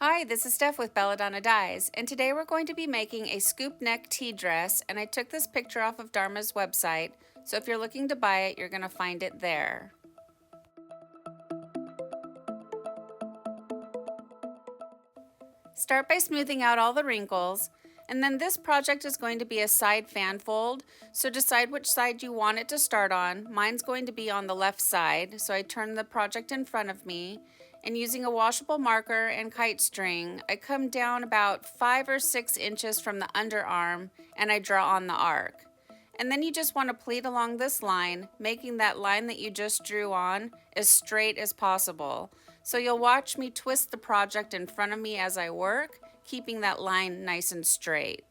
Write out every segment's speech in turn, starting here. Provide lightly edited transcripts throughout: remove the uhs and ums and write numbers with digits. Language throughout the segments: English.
Hi, this is Steph with Belladonna Dyes, and today we're going to be making a scoop neck tea dress, and I took this picture off of Dharma's website, so if you're looking to buy it, you're going to find it there. Start by smoothing out all the wrinkles, and then this project is going to be a side fan fold, so decide which side you want it to start on. Mine's going to be on the left side, so I turn the project in front of me, and using a washable marker and kite string, I come down about 5 or 6 inches from the underarm and I draw on the arc. And then you just want to pleat along this line, making that line that you just drew on as straight as possible. So you'll watch me twist the project in front of me as I work, keeping that line nice and straight.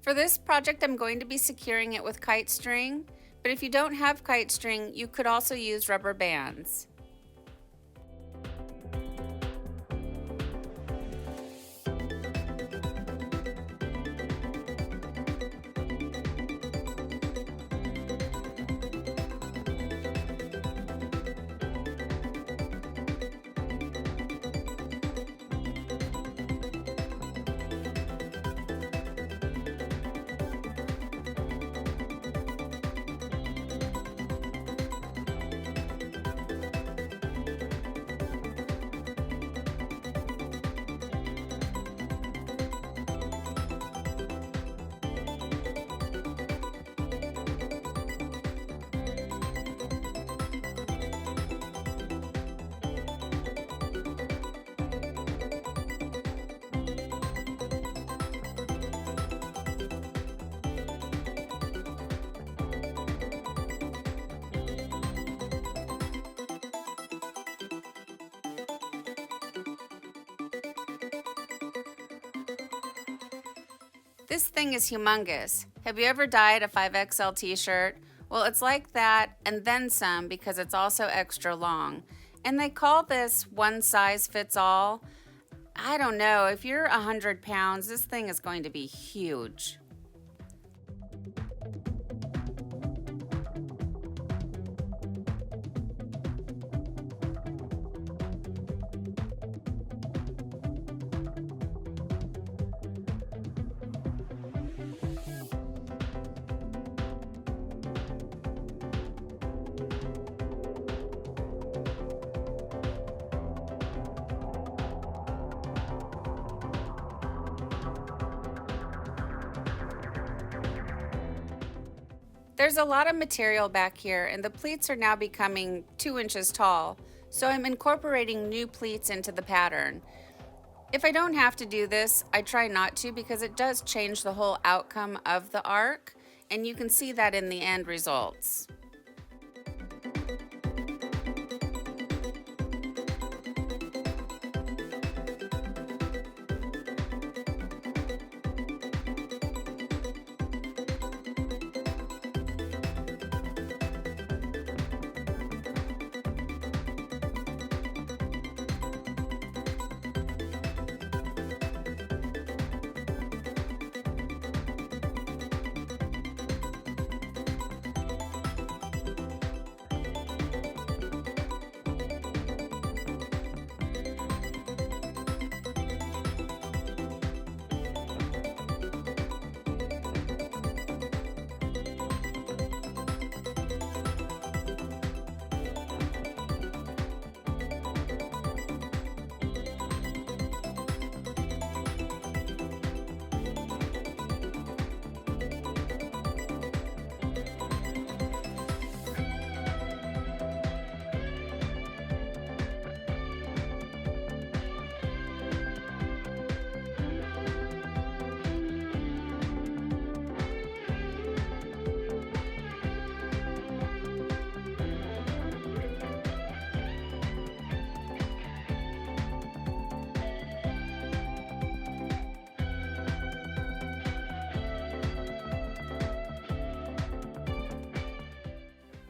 For this project, I'm going to be securing it with kite string, but if you don't have kite string, you could also use rubber bands. This thing is humongous. Have you ever dyed a 5XL t-shirt? Well, it's like that and then some because it's also extra long. And they call this one size fits all. I don't know, if you're 100 pounds, this thing is going to be huge. There's a lot of material back here and the pleats are now becoming 2 inches tall, so I'm incorporating new pleats into the pattern. If I don't have to do this, I try not to because it does change the whole outcome of the arc, and you can see that in the end results.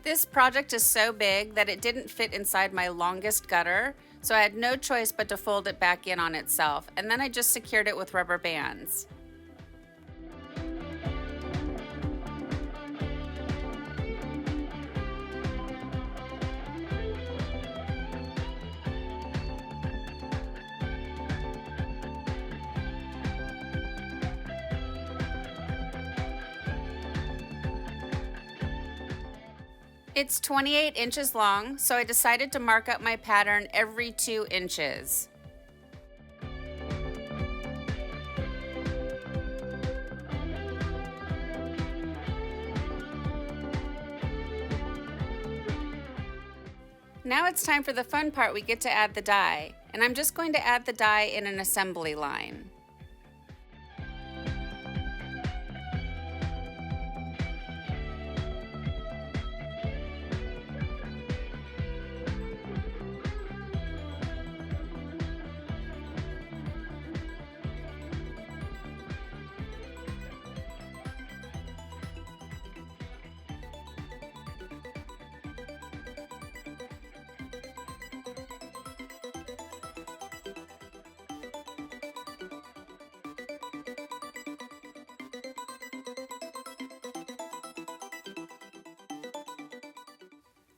This project is so big that it didn't fit inside my longest gutter, so I had no choice but to fold it back in on itself, and then I just secured it with rubber bands. It's 28 inches long, so I decided to mark up my pattern every 2 inches. Now it's time for the fun part. We get to add the dye, and I'm just going to add the dye in an assembly line.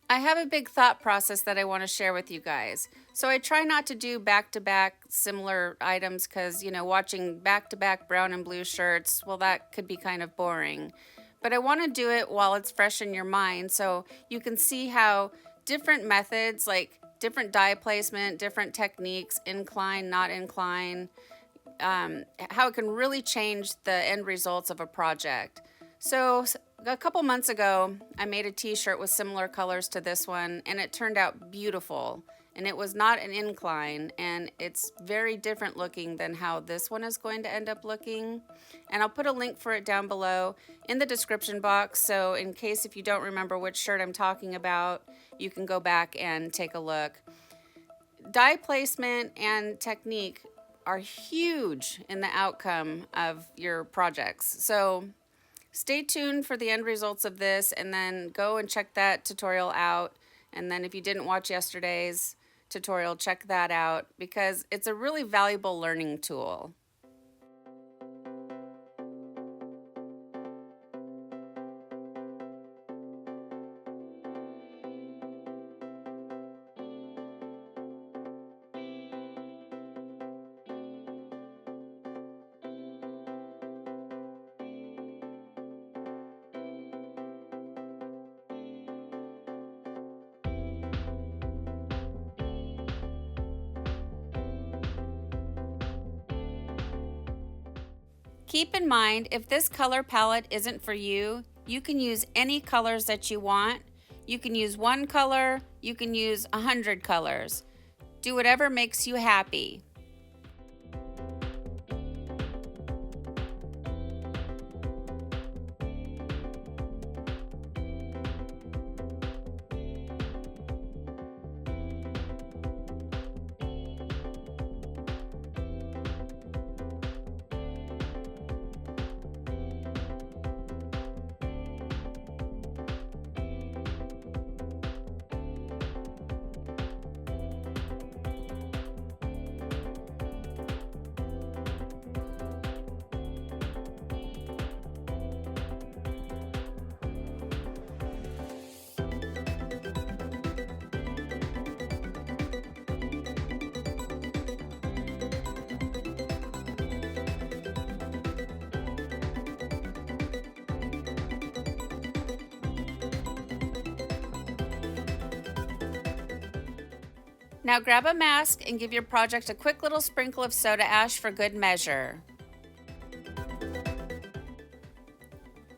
I have a big thought process that I want to share with you guys. So I try not to do back-to-back similar items because, watching back-to-back brown and blue shirts, well, that could be kind of boring. But I want to do it while it's fresh in your mind so you can see how different methods, like different dye placement, different techniques, incline, not incline, how it can really change the end results of a project. So a couple months ago, I made a t-shirt with similar colors to this one, and it turned out beautiful. And it was not an incline, and it's very different looking than how this one is going to end up looking. And I'll put a link for it down below in the description box, so in case if you don't remember which shirt I'm talking about, you can go back and take a look. Dye placement and technique are huge in the outcome of your projects. So stay tuned for the end results of this, and then go and check that tutorial out. And then if you didn't watch yesterday's tutorial, check that out because it's a really valuable learning tool. Keep in mind, if this color palette isn't for you, you can use any colors that you want. You can use one color, you can use 100 colors. Do whatever makes you happy. Now grab a mask and give your project a quick little sprinkle of soda ash for good measure.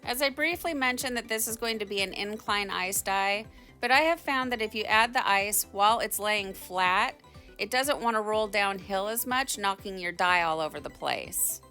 As I briefly mentioned that this is going to be an incline ice dye, but I have found that if you add the ice while it's laying flat, it doesn't want to roll downhill as much, knocking your dye all over the place.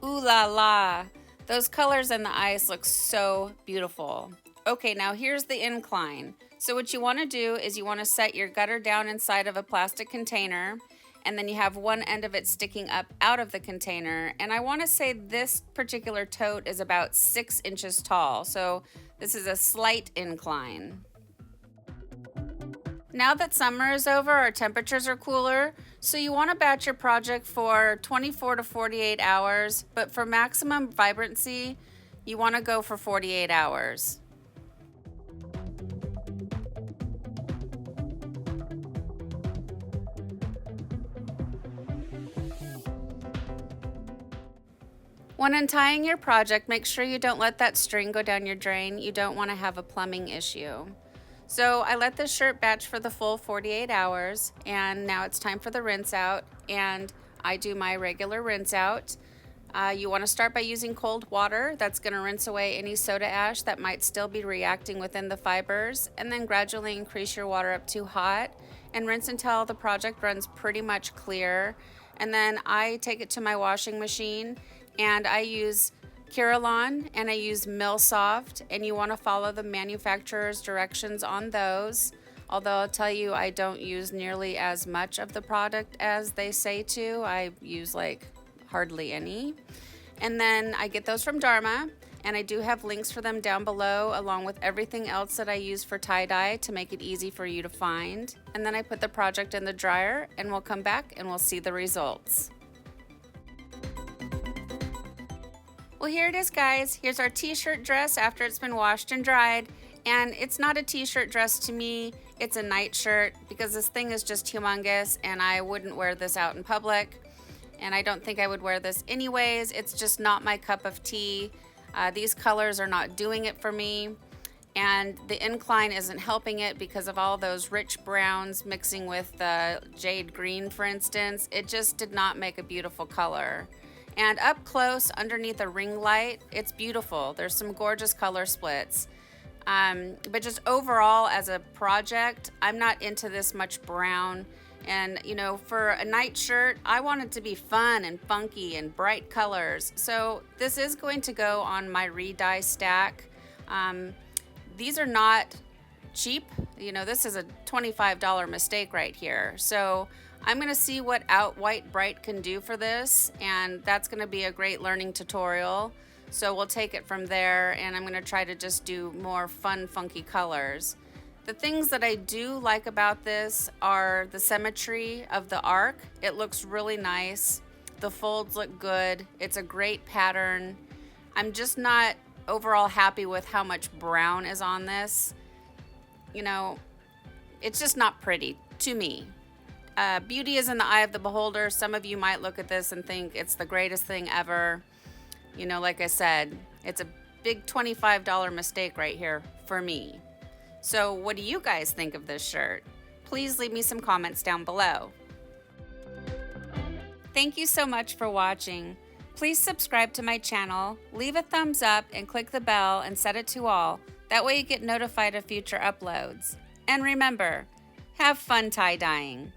Ooh la la! Those colors in the ice look so beautiful. Okay, now here's the incline. So what you want to do is you want to set your gutter down inside of a plastic container, and then you have one end of it sticking up out of the container. And I want to say this particular tote is about 6 inches tall, so this is a slight incline. Now that summer is over, our temperatures are cooler, so you want to batch your project for 24 to 48 hours, but for maximum vibrancy, you want to go for 48 hours. When untying your project, make sure you don't let that string go down your drain. You don't want to have a plumbing issue. So I let this shirt batch for the full 48 hours, and now it's time for the rinse out, and I do my regular rinse out. You want to start by using cold water. That's going to rinse away any soda ash that might still be reacting within the fibers, and then gradually increase your water up to hot and rinse until the project runs pretty much clear. And then I take it to my washing machine, and I use Curalon and I use Millsoft, and you want to follow the manufacturer's directions on those. Although I'll tell you, I don't use nearly as much of the product as they say to. I use like hardly any. And then I get those from Dharma, and I do have links for them down below, along with everything else that I use for tie-dye to make it easy for you to find. And then I put the project in the dryer, and we'll come back and we'll see the results. Well, here it is, guys. Here's our t-shirt dress after it's been washed and dried. And it's not a t-shirt dress to me, it's a night shirt, because this thing is just humongous and I wouldn't wear this out in public. And I don't think I would wear this anyways. It's just not my cup of tea. These colors are not doing it for me. And the incline isn't helping it because of all those rich browns mixing with the jade green, for instance. It just did not make a beautiful color. And up close, underneath a ring light, it's beautiful. There's some gorgeous color splits. But just overall, as a project, I'm not into this much brown. And, you know, for a night shirt, I want it to be fun and funky and bright colors. So this is going to go on my re-dye stack. These are not cheap. You know, this is a $25 mistake right here. So I'm going to see what White Bright can do for this, and that's going to be a great learning tutorial. So we'll take it from there, and I'm going to try to just do more fun, funky colors. The things that I do like about this are the symmetry of the arc. It looks really nice. The folds look good. It's a great pattern. I'm just not overall happy with how much brown is on this. You know, it's just not pretty to me. Beauty is in the eye of the beholder. Some of you might look at this and think it's the greatest thing ever. You know, like I said, it's a big $25 mistake right here for me. So what do you guys think of this shirt? Please leave me some comments down below. Thank you so much for watching. Please subscribe to my channel, leave a thumbs up, and click the bell and set it to all. That way you get notified of future uploads. And remember, have fun tie-dyeing.